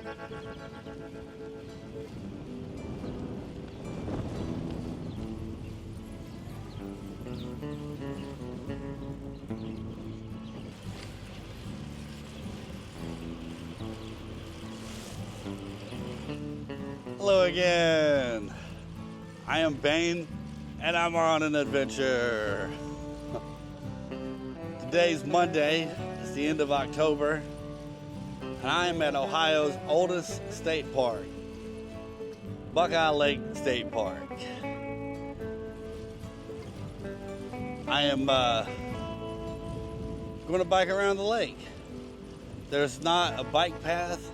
Hello again. I am Bane, and I'm on an adventure. Today's Monday. It's the end of October, and I am at Ohio's oldest state park, Buckeye Lake State Park. I am going to bike around the lake. There's not a bike path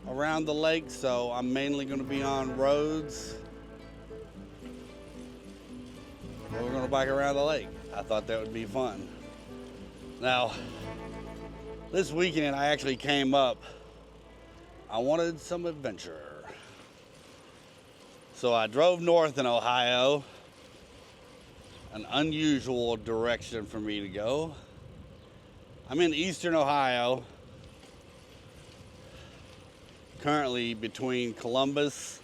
around the lake, so I'm mainly going to be on roads. We're going to bike around the lake. I thought that would be fun. Now, this weekend I actually came up. I wanted some adventure. So I drove north in Ohio, an unusual direction for me to go. I'm in eastern Ohio, currently between Columbus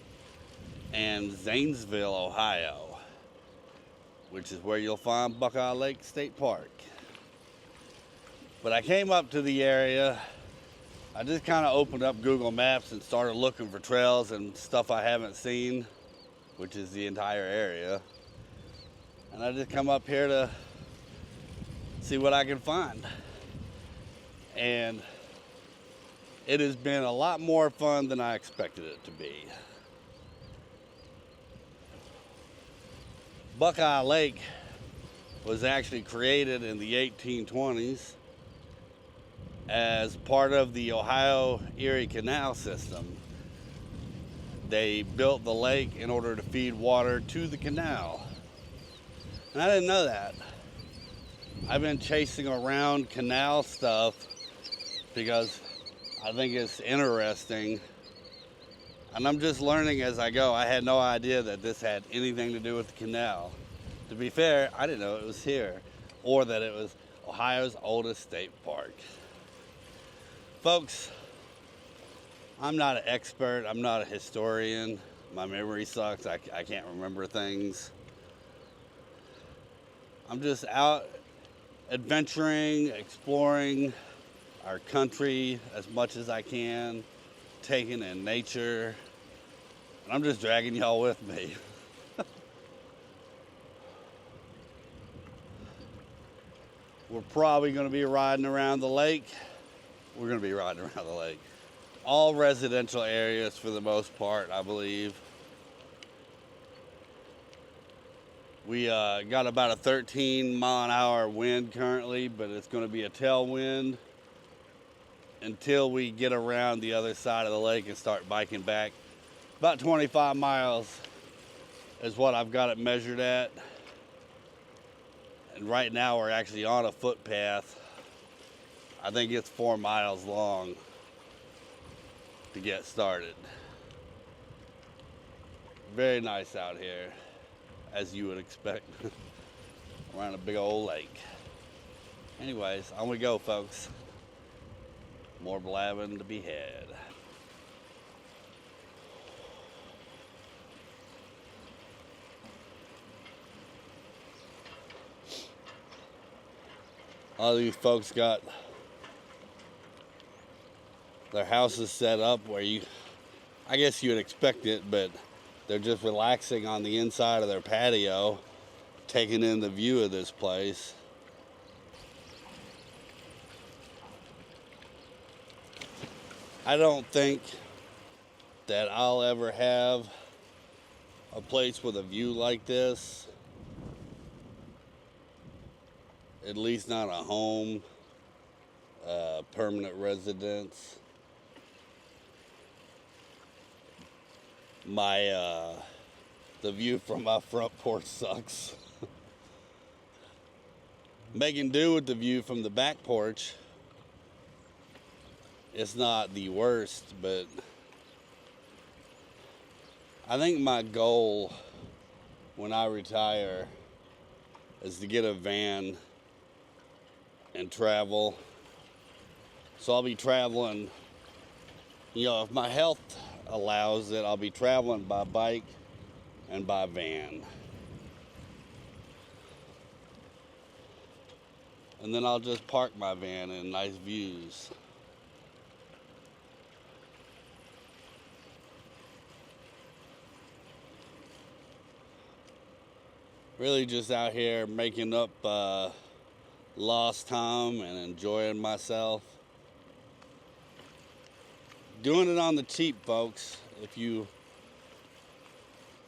and Zanesville, Ohio, which is where you'll find Buckeye Lake State Park. But I came up to the area. I just kind of opened up Google Maps and started looking for trails and stuff I haven't seen, which is the entire area. And I just come up here to see what I can find. And it has been a lot more fun than I expected it to be. Buckeye Lake was actually created in the 1820s as part of the Ohio Erie Canal system. They built the lake in order to feed water to the canal. And I didn't know that. I've been chasing around canal stuff because I think it's interesting, and I'm just learning as I go. I had no idea that this had anything to do with the canal. To be fair, I didn't know it was here, or that it was Ohio's oldest state park. Folks, I'm not an expert. I'm not a historian. My memory sucks. I can't remember things. I'm just out adventuring, exploring our country as much as I can, taking in nature, and I'm just dragging y'all with me. We're probably going to be riding around the lake. We're going to be riding around the lake. All residential areas for the most part, I believe. We got about a 13-mile-an-hour wind currently, but it's going to be a tailwind until we get around the other side of the lake and start biking back. About 25 miles is what I've got it measured at. And right now we're actually on a footpath. I think it's 4 miles long to get started. Very nice out here, as you would expect, around a big old lake. Anyways, on we go, folks. More blabbing to be had. A lot of these folks got their houses set up where I guess you would expect it, but they're just relaxing on the inside of their patio, taking in the view of this place. I don't think that I'll ever have a place with a view like this. At least not a home, permanent residence. The view from my front porch sucks. Making do with the view from the back porch. It's not the worst, but I think my goal when I retire is to get a van and travel. So I'll be traveling You know, if my health allows it, I'll be traveling by bike and by van. And then I'll just park my van in nice views. Really just out here making up lost time and enjoying myself. Doing it on the cheap, folks. If you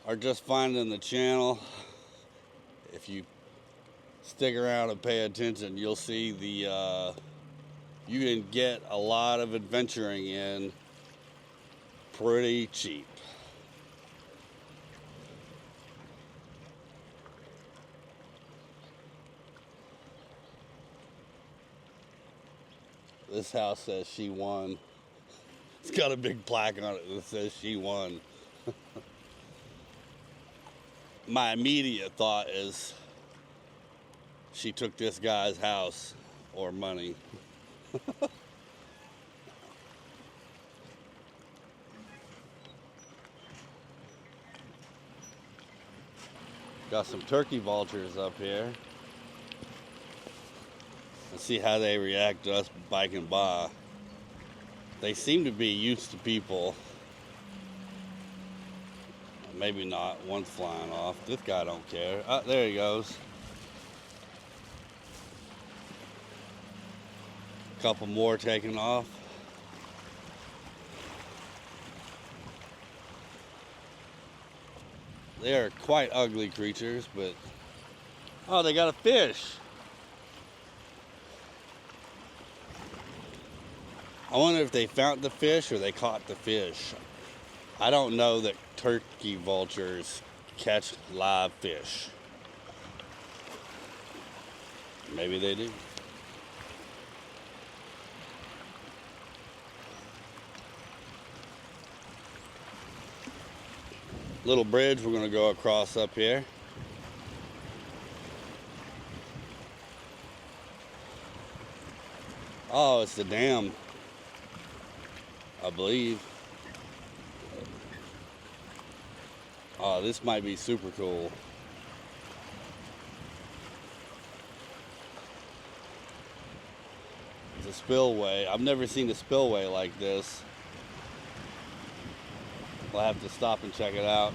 are just finding the channel, if you stick around and pay attention, you'll see you can get a lot of adventuring in pretty cheap. This house says she won. It's got a big plaque on it that says she won. My immediate thought is she took this guy's house or money. Got some turkey vultures up here. Let's see how they react to us biking by. They seem to be used to people. Maybe not. One's flying off. This guy don't care. Oh, there he goes. A couple more taking off. They are quite ugly creatures, but... Oh, they got a fish. I wonder if they found the fish or they caught the fish. I don't know that turkey vultures catch live fish. Maybe they do. Little bridge we're going to go across up here. Oh, it's the dam, I believe. Oh, this might be super cool. It's a spillway. I've never seen a spillway like this. We'll have to stop and check it out.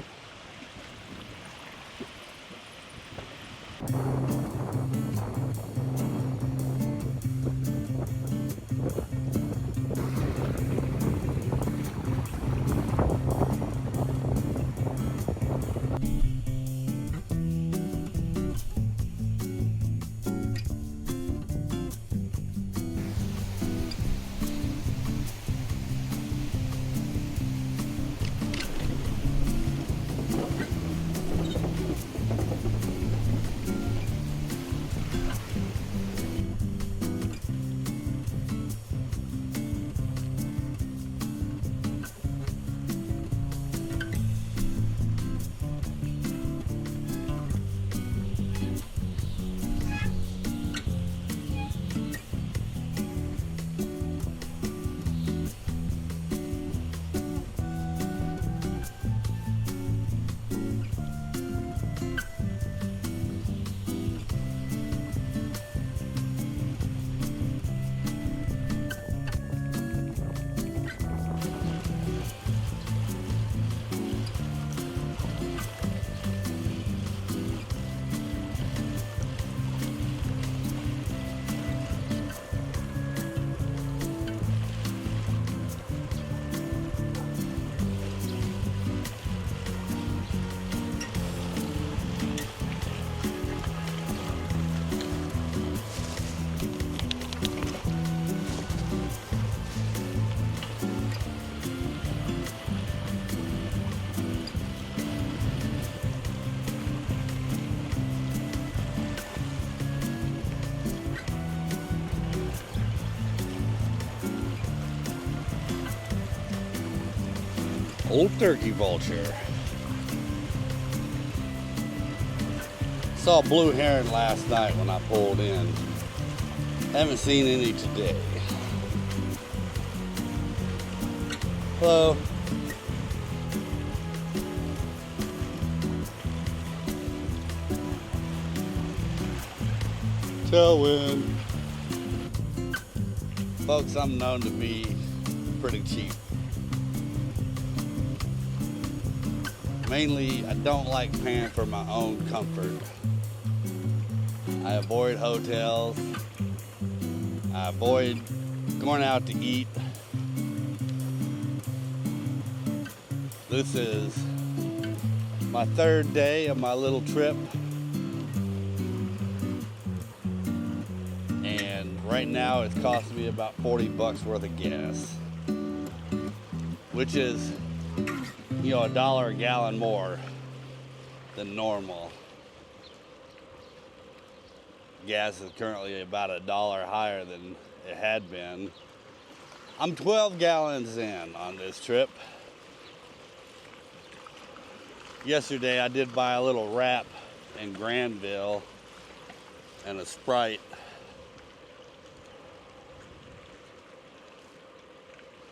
Old turkey vulture. Saw blue heron last night when I pulled in. Haven't seen any today. Hello. Tailwind. Folks, I'm known to be pretty cheap. Mainly, I don't like paying for my own comfort. I avoid hotels. I avoid going out to eat. This is my third day of my little trip. And right now it's costing me about 40 bucks worth of gas, which is, you know, $1 a gallon more than normal. Gas is currently about $1 higher than it had been. I'm 12 gallons in on this trip. Yesterday I did buy a little wrap in Granville and a Sprite.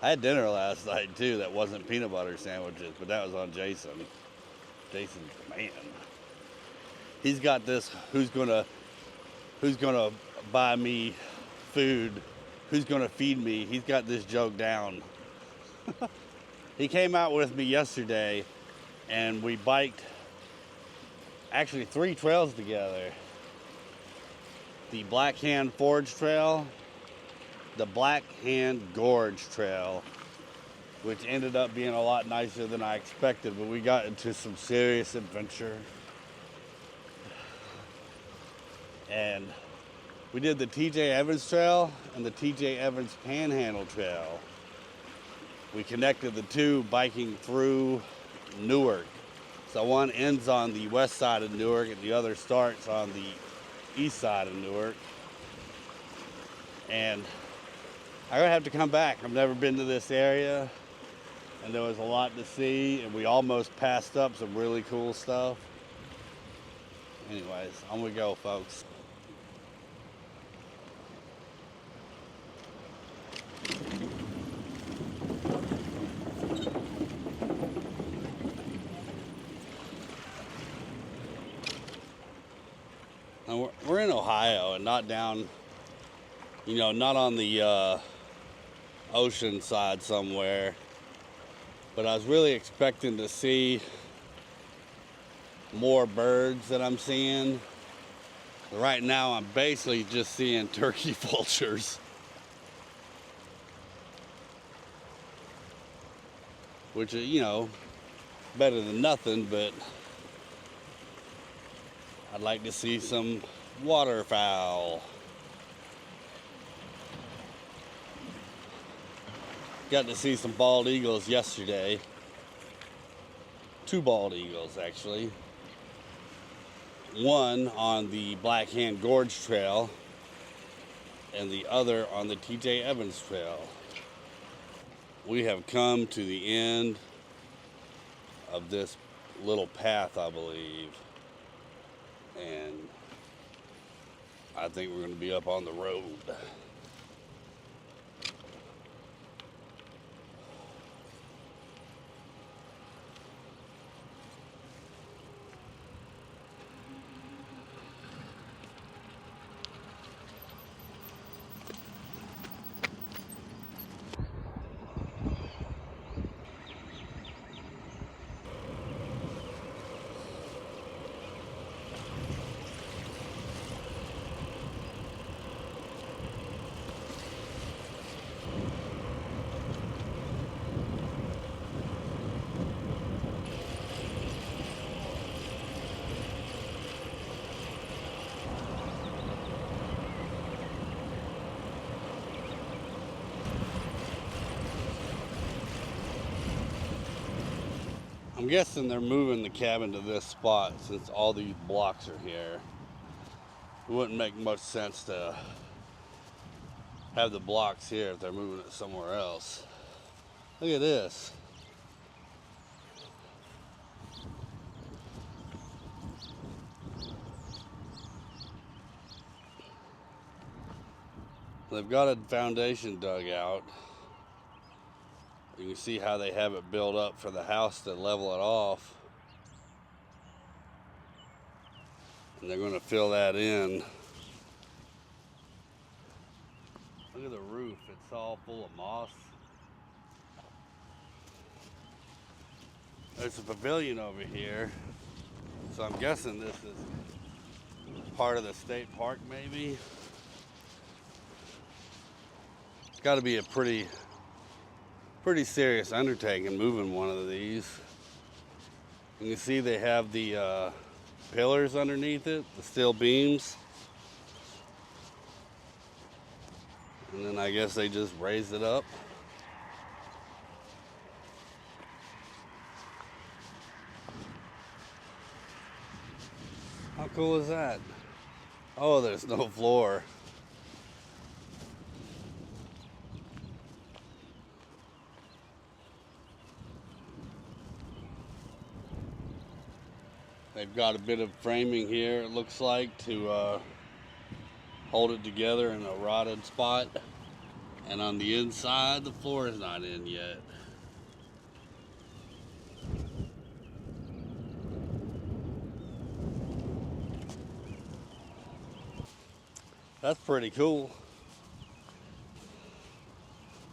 I had dinner last night too that wasn't peanut butter sandwiches, but that was on Jason. Jason's the man. He's got this, who's gonna buy me food, who's gonna feed me. He's got this joke down. He came out with me yesterday and we biked actually 3 trails together. The Black Hand Forge Trail, the Black Hand Gorge Trail, which ended up being a lot nicer than I expected, but we got into some serious adventure. And we did the TJ Evans Trail and the TJ Evans Panhandle Trail. We connected the two biking through Newark. So one ends on the west side of Newark and the other starts on the east side of Newark. And I'm gonna have to come back. I've never been to this area and there was a lot to see and we almost passed up some really cool stuff. Anyways, on we go, folks. Now we're in Ohio and not down, you know, not on the ocean side somewhere. But I was really expecting to see more birds than I'm seeing. Right now I'm basically just seeing turkey vultures, which are, you know, better than nothing, but I'd like to see some waterfowl. Got to see some bald eagles yesterday. 2 bald eagles, actually. One on the Black Hand Gorge Trail and the other on the TJ Evans Trail. We have come to the end of this little path, I believe. And I think we're going to be up on the road. I'm guessing they're moving the cabin to this spot since all these blocks are here. It wouldn't make much sense to have the blocks here if they're moving it somewhere else. Look at this. They've got a foundation dug out You can see how they have it built up for the house to level it off. And they're going to fill that in. Look at the roof, it's all full of moss. There's a pavilion over here. So I'm guessing this is part of the state park maybe. It's got to be a pretty serious undertaking moving one of these. You can see they have the pillars underneath it, the steel beams. And then I guess they just raised it up. How cool is that? Oh, there's no floor. They've got a bit of framing here, it looks like, to hold it together in a rotted spot. And on the inside, the floor is not in yet. That's pretty cool.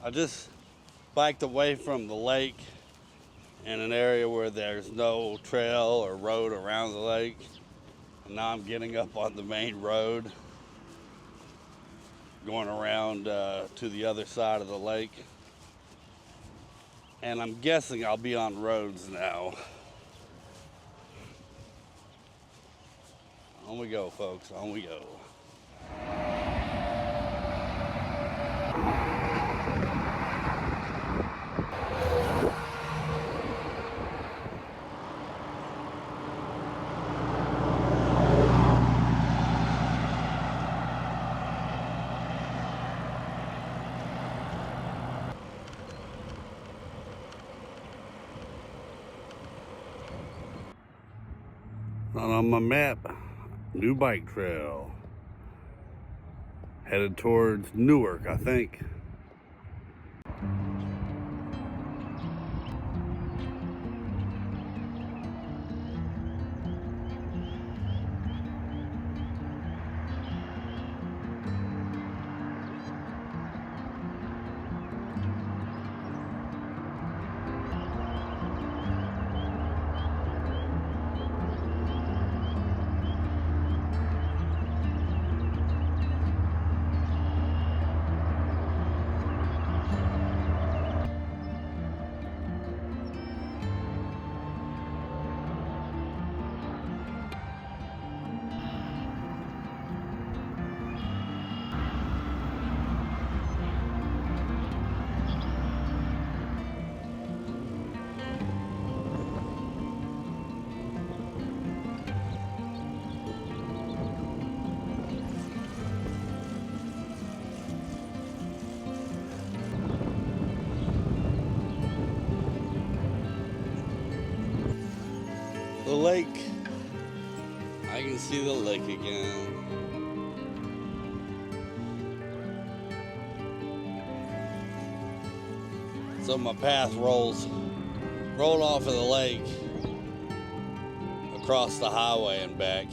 I just biked away from the lake in an area where there's no trail or road around the lake. And now I'm getting up on the main road, going around to the other side of the lake. And I'm guessing I'll be on roads now. On we go, folks, on we go. On my map, new bike trail. Headed towards Newark, I think. The lake. I can see the lake again. So my path rolled off of the lake, across the highway and back.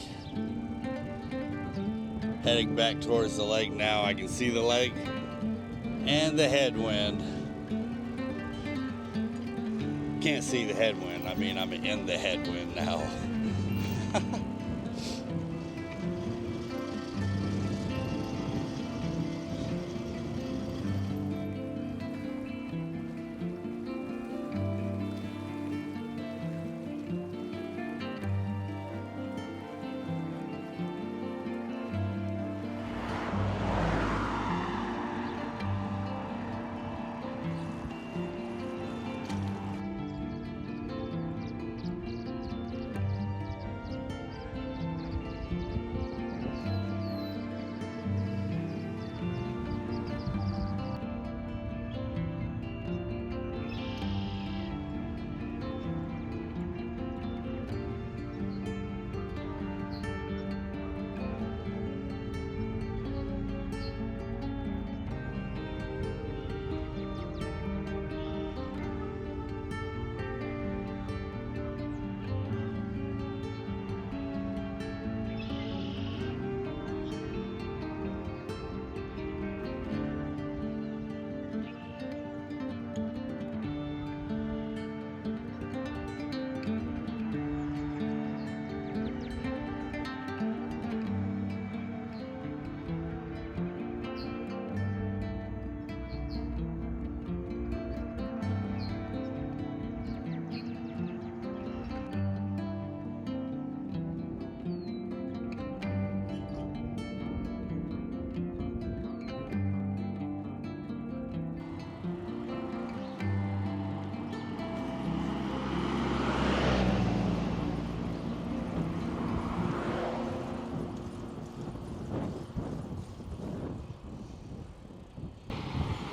Heading back towards the lake now. I can see the lake and the headwind. Can't see the headwind. I mean, I'm in the headwind now.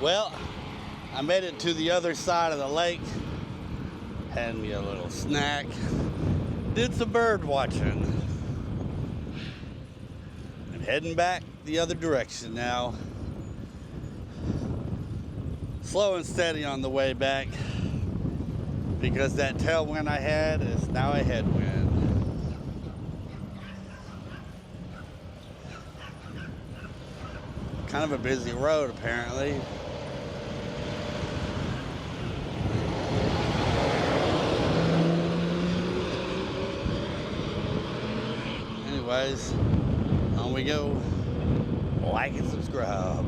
Well, I made it to the other side of the lake, had me a little snack, did some bird watching. I'm heading back the other direction now. Slow and steady on the way back, because that tailwind I had is now a headwind. Kind of a busy road apparently. Anyways, on we go. Like and subscribe.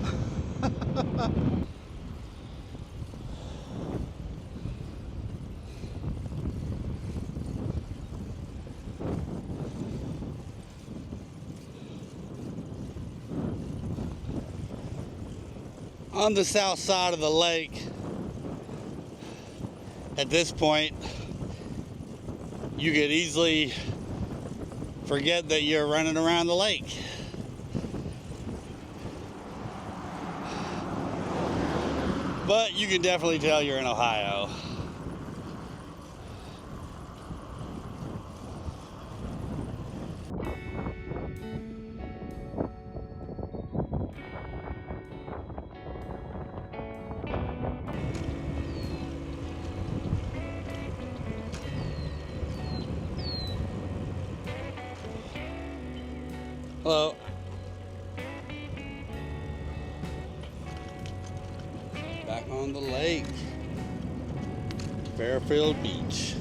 On the south side of the lake, at this point, you could easily forget that you're running around the lake. But you can definitely tell you're in Ohio. Hello. Back on the lake. Fairfield Beach.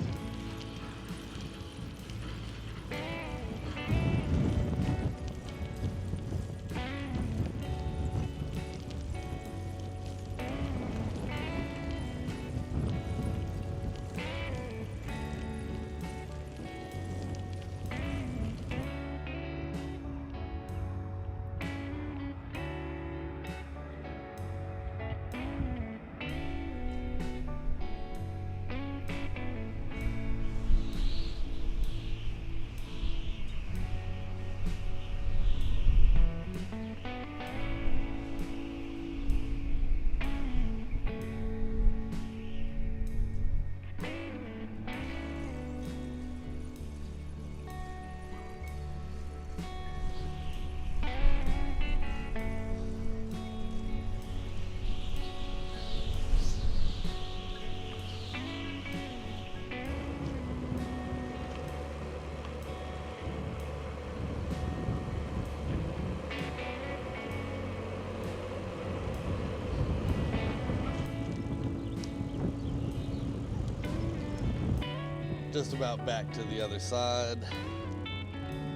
Just about back to the other side.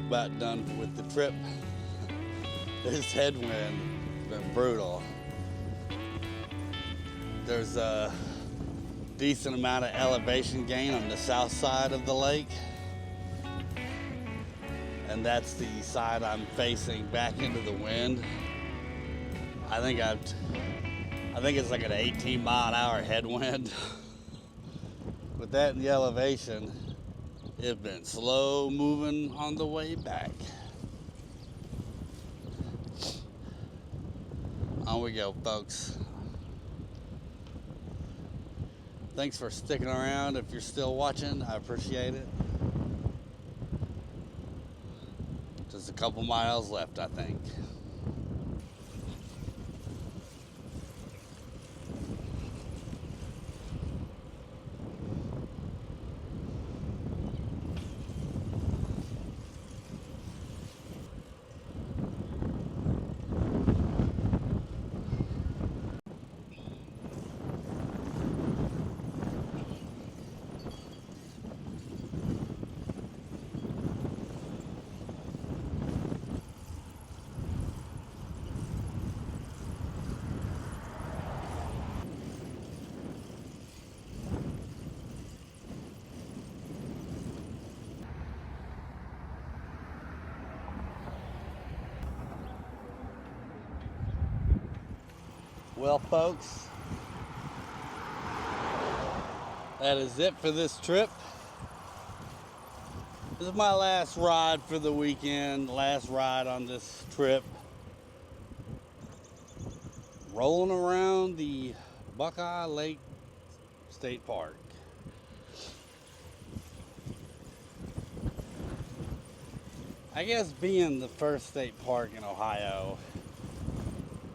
About done with the trip. This headwind has been brutal. There's a decent amount of elevation gain on the south side of the lake. And that's the side I'm facing back into the wind. I think it's like an 18-mile-an-hour headwind. With that and the elevation, it's been slow moving on the way back. On we go, folks. Thanks for sticking around. If you're still watching, I appreciate it. Just a couple miles left, I think. Well, folks, that is it for this trip. This is my last ride for the weekend, last ride on this trip. rolling around the Buckeye Lake State Park. I guess being the first state park in Ohio,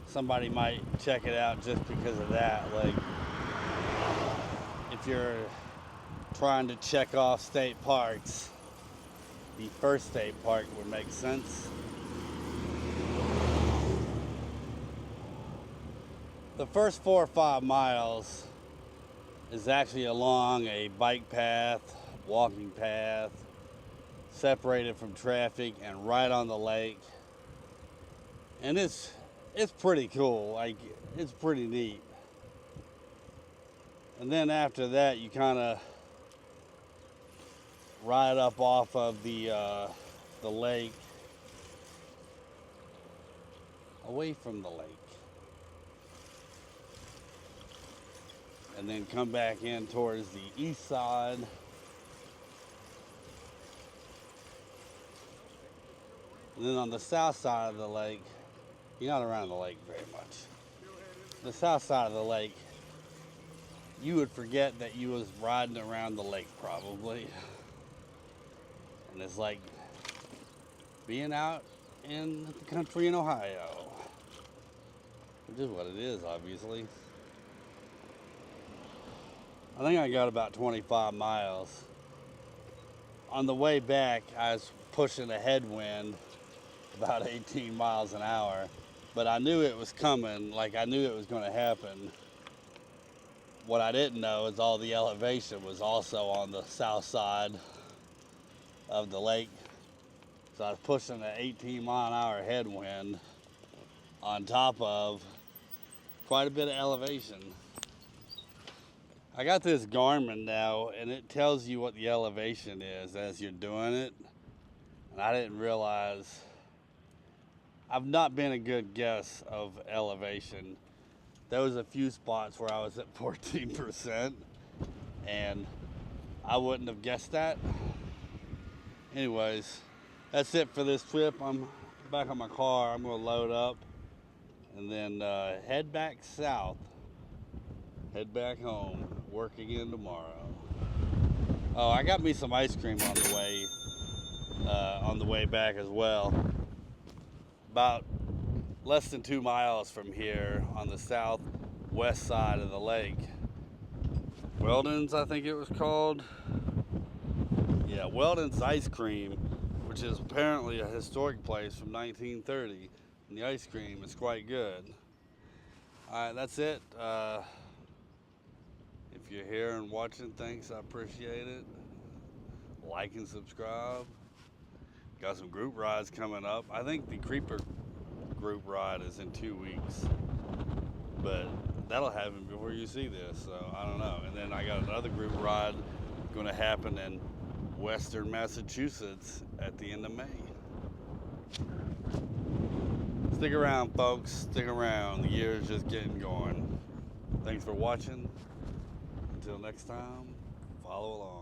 somebody might check it out just because of that. Like, if you're trying to check off state parks, the first state park would make sense. The first 4 or 5 miles is actually along a bike path, walking path, separated from traffic and right on the lake. And it's pretty cool. Like, it's pretty neat. And then after that, you kind of ride up off of the lake, away from the lake, and then come back in towards the east side. And then on the south side of the lake, you're not around the lake very much. The south side of the lake, you would forget that you was riding around the lake probably. And it's like being out in the country in Ohio, which is what it is, obviously. I think I got about 25 miles. On the way back, I was pushing a headwind about 18 miles an hour, but I knew it was coming. Like, I knew it was going to happen. What I didn't know is all the elevation was also on the south side of the lake. So I was pushing an 18-mile-an-hour headwind on top of quite a bit of elevation. I got this Garmin now, and it tells you what the elevation is as you're doing it. And I didn't realize, I've not been a good guess of elevation. There was a few spots where I was at 14%, and I wouldn't have guessed that. Anyways, that's it for this trip. I'm back on my car. I'm gonna load up and then head back south, head back home, work again tomorrow. Oh, I got me some ice cream on the way back as well. About less than 2 miles from here on the southwest side of the lake. Weldon's, I think it was called. Yeah, Weldon's Ice Cream, which is apparently a historic place from 1930. And the ice cream is quite good. Alright, that's it. If you're here and watching, thanks, I appreciate it. Like and subscribe. Got some group rides coming up. I think the Creeper group ride is in 2 weeks, but that'll happen before you see this, so I don't know. And then I got another group ride going to happen in Western Massachusetts at the end of May. Stick around, folks. Stick around. The year is just getting going. Thanks for watching. Until next time, follow along.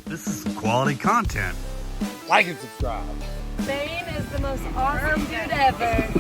This is quality content. Like and subscribe. Bane is the most awesome dude ever.